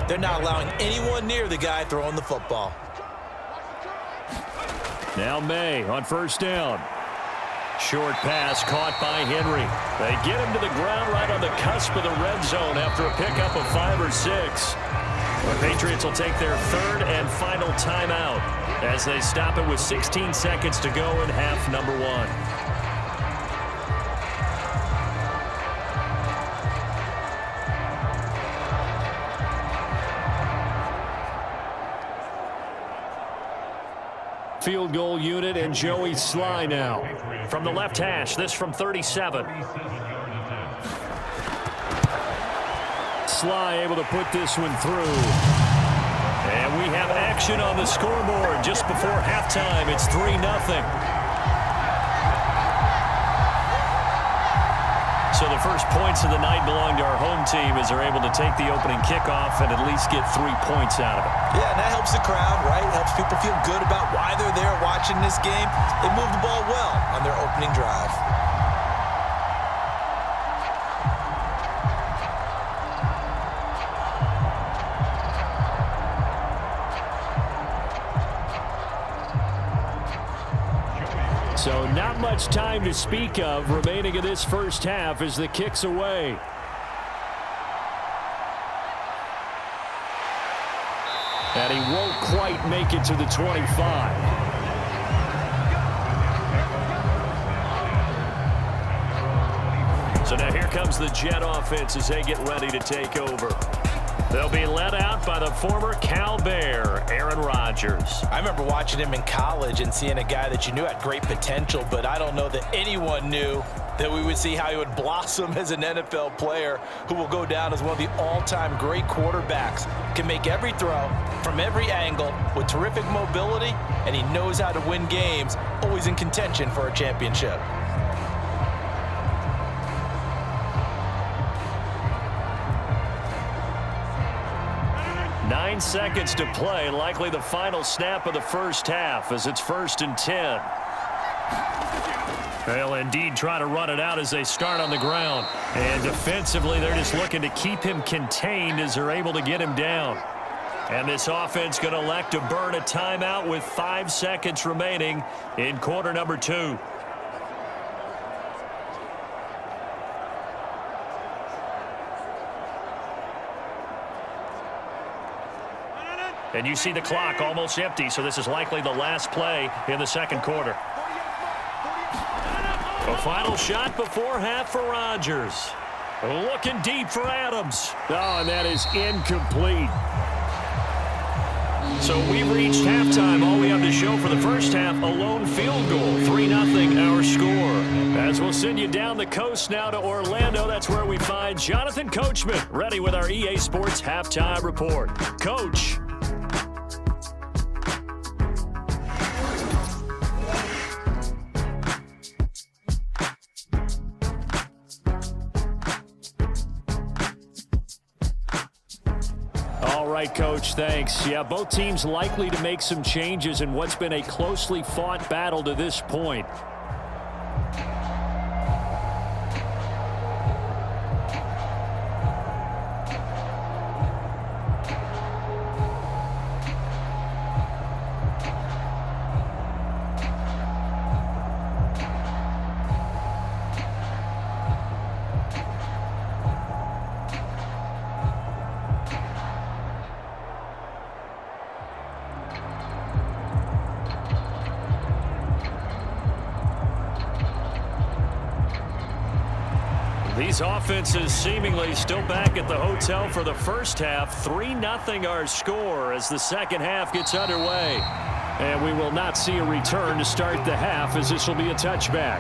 They're not allowing anyone near the guy throwing the football. Now May on first down. Short pass caught by Henry. They get him to the ground right on the cusp of the red zone after a pickup of 5 or 6. The Patriots will take their third and final timeout as they stop it with 16 seconds to go in half number 1. Field goal unit and Joey Sly now. From the left hash, this from 37. Sly able to put this one through. And we have action on the scoreboard just before halftime. It's 3-0. So the first points of the night belong to our home team as they're able to take the opening kickoff and at least get 3 points out of it. Yeah, and that helps the crowd, right? Helps people feel good about why they're there watching this game. They moved the ball well on their opening drive. So not much time to speak of remaining in this first half as the kick's away. And he won't quite make it to the 25. So now here comes the Jet offense as they get ready to take over. They'll be led out by the former Cal Bear, Aaron Rodgers. I remember watching him in college and seeing a guy that you knew had great potential, but I don't know that anyone knew that we would see how he would blossom as an NFL player who will go down as one of the all-time great quarterbacks. Can make every throw from every angle with terrific mobility, and he knows how to win games, always in contention for a championship. 9 seconds to play, likely the final snap of the first half as it's 1st and 10. They'll indeed try to run it out as they start on the ground. And defensively, they're just looking to keep him contained as they're able to get him down. And this offense going to elect to burn a timeout with 5 seconds remaining in quarter number 2. And you see the clock almost empty, so this is likely the last play in the second quarter. A final shot before half for Rodgers. Looking deep for Adams. Oh, and that is incomplete. So we've reached halftime. All we have to show for the first half, a lone field goal. 3-0 our score. As we'll send you down the coast now to Orlando. That's where we find Jonathan Coachman ready with our EA Sports halftime report. Coach. All right, Coach, thanks. Yeah, both teams likely to make some changes in what's been a closely fought battle to this point. These offenses seemingly still back at the hotel for the first half. 3-0 our score as the second half gets underway. And we will not see a return to start the half as this will be a touchback.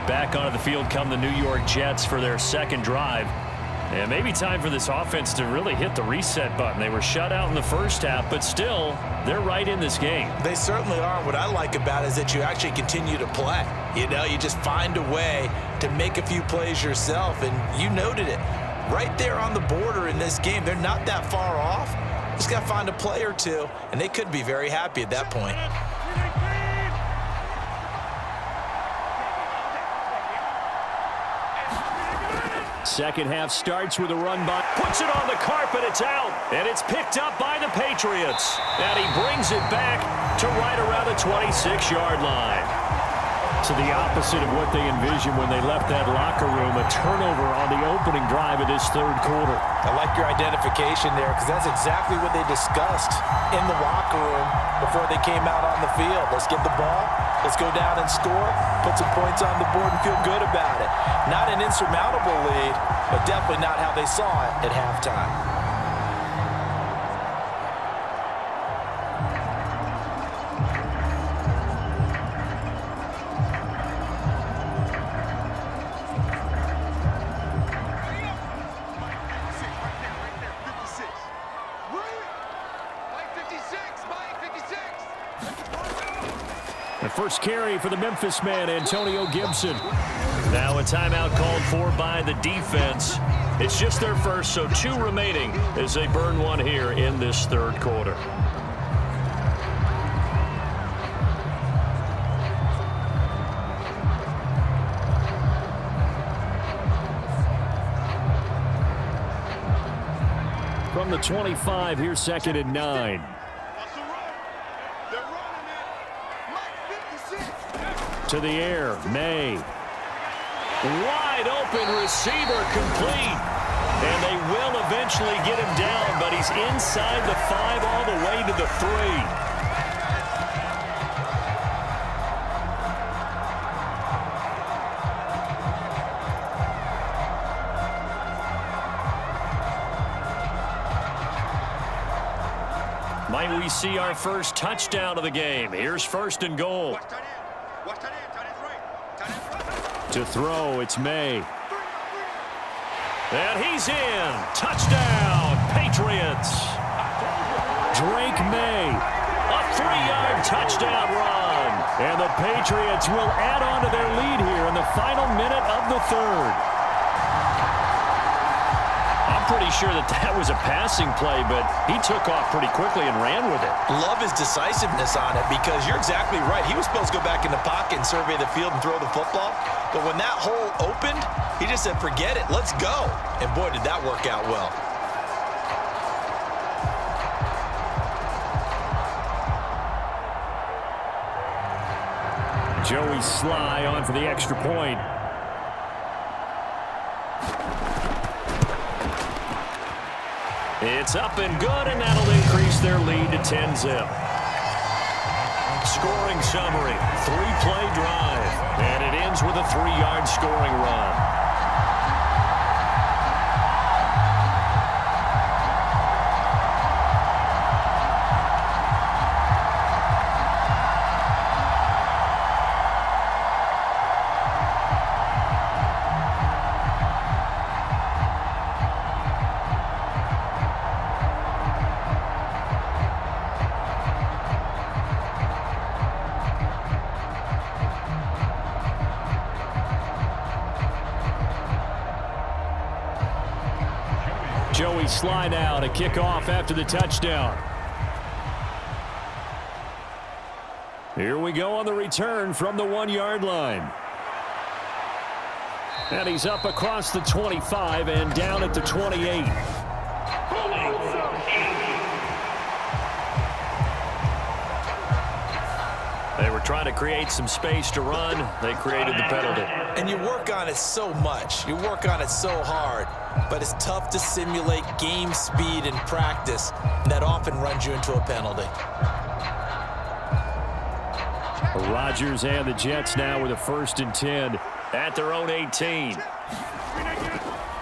Back onto the field come the New York Jets for their second drive. And maybe time for this offense to really hit the reset button. They were shut out in the first half, but still, they're right in this game. They certainly are. What I like about it is that you actually continue to play. You know, you just find a way to make a few plays yourself, and you noted it. Right there on the border in this game, they're not that far off. Just got to find a play or two, and they could be very happy at that point. Second half starts with a run by. Puts it on the carpet. It's out. And it's picked up by the Patriots. And he brings it back to right around the 26-yard line. To the opposite of what they envisioned when they left that locker room. A turnover on the opening drive of this third quarter. I like your identification there because that's exactly what they discussed in the locker room before they came out on the field. Let's get the ball. Let's go down and score. Put some points on the board and feel good about it. Not an insurmountable lead, but definitely not how they saw it at halftime. The first carry for the Memphis man, Antonio Gibson. Now a timeout called for by the defense. It's just their first, so 2 remaining as they burn one here in this third quarter. From the 25, here's 2nd and 9. To the air, May. Wide open receiver complete. And they will eventually get him down, but he's inside the 5 all the way to the 3. Might we see our first touchdown of the game? Here's 1st and goal. To throw, it's May. And he's in. Touchdown, Patriots. Drake May. A 3-yard touchdown run. And the Patriots will add on to their lead here in the final minute of the third. Pretty sure that was a passing play, but he took off pretty quickly and ran with it. Love his decisiveness on it because you're exactly right. He was supposed to go back in the pocket and survey the field and throw the football. But when that hole opened, he just said, forget it, let's go. And boy, did that work out well. Joey Sly on for the extra point. It's up and good, and that'll increase their lead to 10-zip. Scoring summary, 3-play drive, and it ends with a 3-yard scoring run. Joey Sly now to kick off after the touchdown. Here we go on the return from the 1-yard line. And he's up across the 25 and down at the 28. They were trying to create some space to run. They created the penalty. And you work on it so much. You work on it so hard. But it's tough to simulate game speed in practice. And that often runs you into a penalty. Rodgers and the Jets now with a 1st and 10 at their own 18.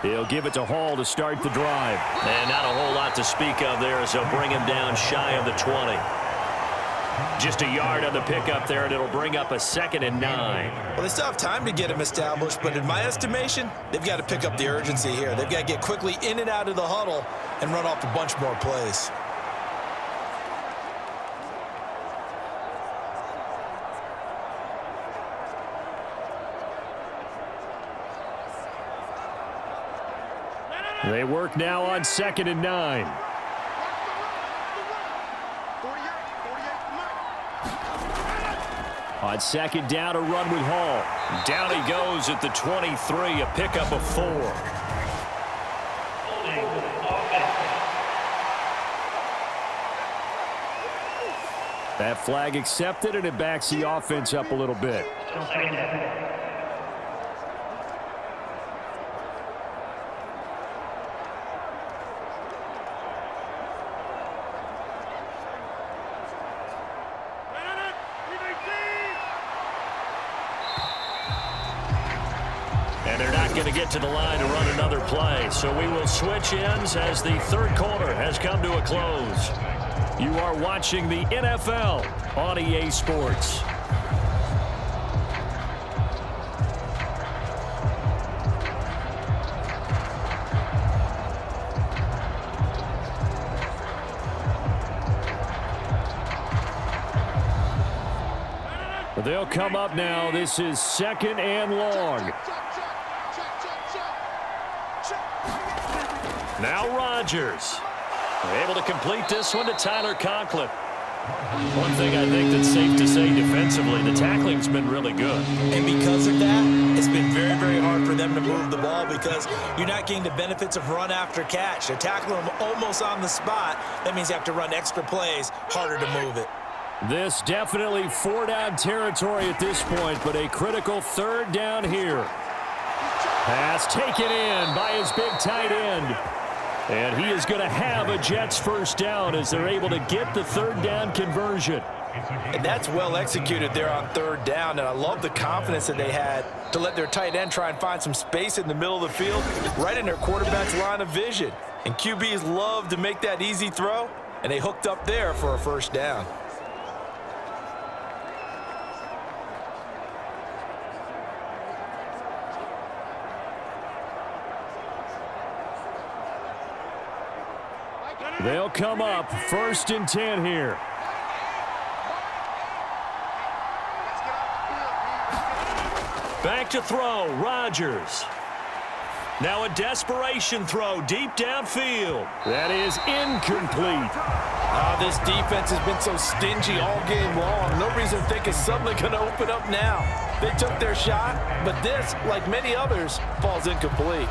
He'll give it to Hall to start the drive. And not a whole lot to speak of there as they'll bring him down shy of the 20. Just a yard on the pickup there, and it'll bring up a 2nd and 9. Well, they still have time to get him established, but in my estimation, they've got to pick up the urgency here. They've got to get quickly in and out of the huddle and run off a bunch more plays. They work now on 2nd and 9. On 2nd down, a run with Hall. Down he goes at the 23, a pickup of 4. That flag accepted, and it backs the offense up a little bit. And they're not going to get to the line to run another play. So we will switch ends as the third quarter has come to a close. You are watching the NFL on EA Sports. They'll come up now. This is 2nd and long. Now Rodgers. Able to complete this one to Tyler Conklin. One thing I think that's safe to say defensively, the tackling's been really good. And because of that, it's been very, very hard for them to move the ball because you're not getting the benefits of run after catch. They're tackling them almost on the spot. That means you have to run extra plays, harder to move it. This definitely 4-down territory at this point, but a critical 3rd down here. Pass taken in by his big tight end. And he is going to have a Jets 1st down as they're able to get the 3rd down conversion. And that's well executed there on 3rd down. And I love the confidence that they had to let their tight end try and find some space in the middle of the field, right in their quarterback's line of vision. And QBs love to make that easy throw, and they hooked up there for a 1st down. They'll come up 1st and 10 here. Back to throw, Rodgers. Now a desperation throw deep downfield. That is incomplete. This defense has been so stingy all game long. No reason to think it's suddenly going to open up now. They took their shot, but this, like many others, falls incomplete.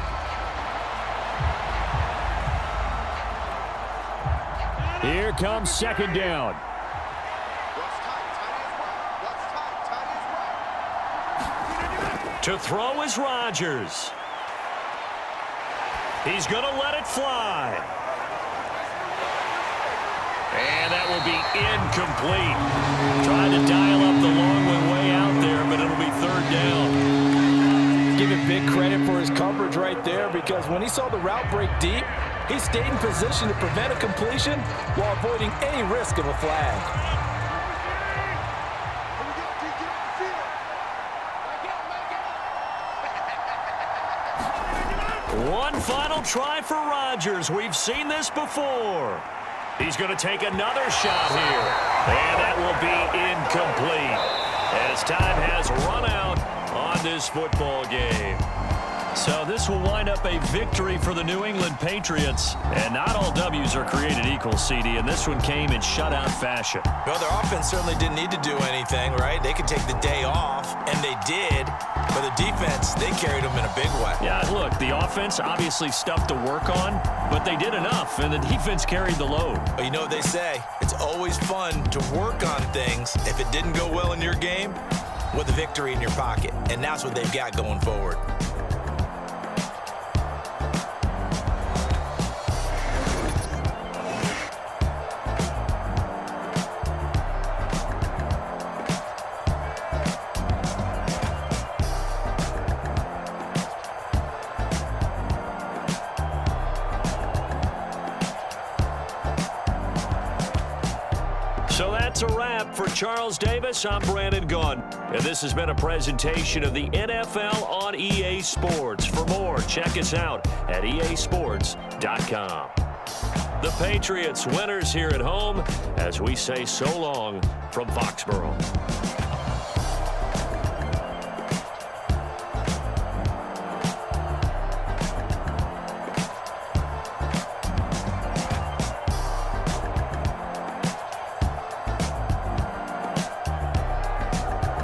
Here comes 2nd down. To throw is Rodgers. He's going to let it fly. And that will be incomplete. Trying to dial up the long way out there, but it'll be 3rd down. Give him big credit for his coverage right there because when he saw the route break deep, he stayed in position to prevent a completion while avoiding any risk of a flag. One final try for Rodgers. We've seen this before. He's going to take another shot here. And that will be incomplete as time has run out on this football game. So this will wind up a victory for the New England Patriots. And not all W's are created equal, CD, and this one came in shutout fashion. Well, their offense certainly didn't need to do anything, right? They could take the day off, and they did. But the defense, they carried them in a big way. Yeah, look, the offense obviously stuff to work on, but they did enough, and the defense carried the load. But you know what they say, it's always fun to work on things. If it didn't go well in your game, with a victory in your pocket. And that's what they've got going forward. So that's a wrap for Charles Davis. I'm Brandon Gunn. And this has been a presentation of the NFL on EA Sports. For more, check us out at easports.com. The Patriots winners here at home as we say so long from Foxborough.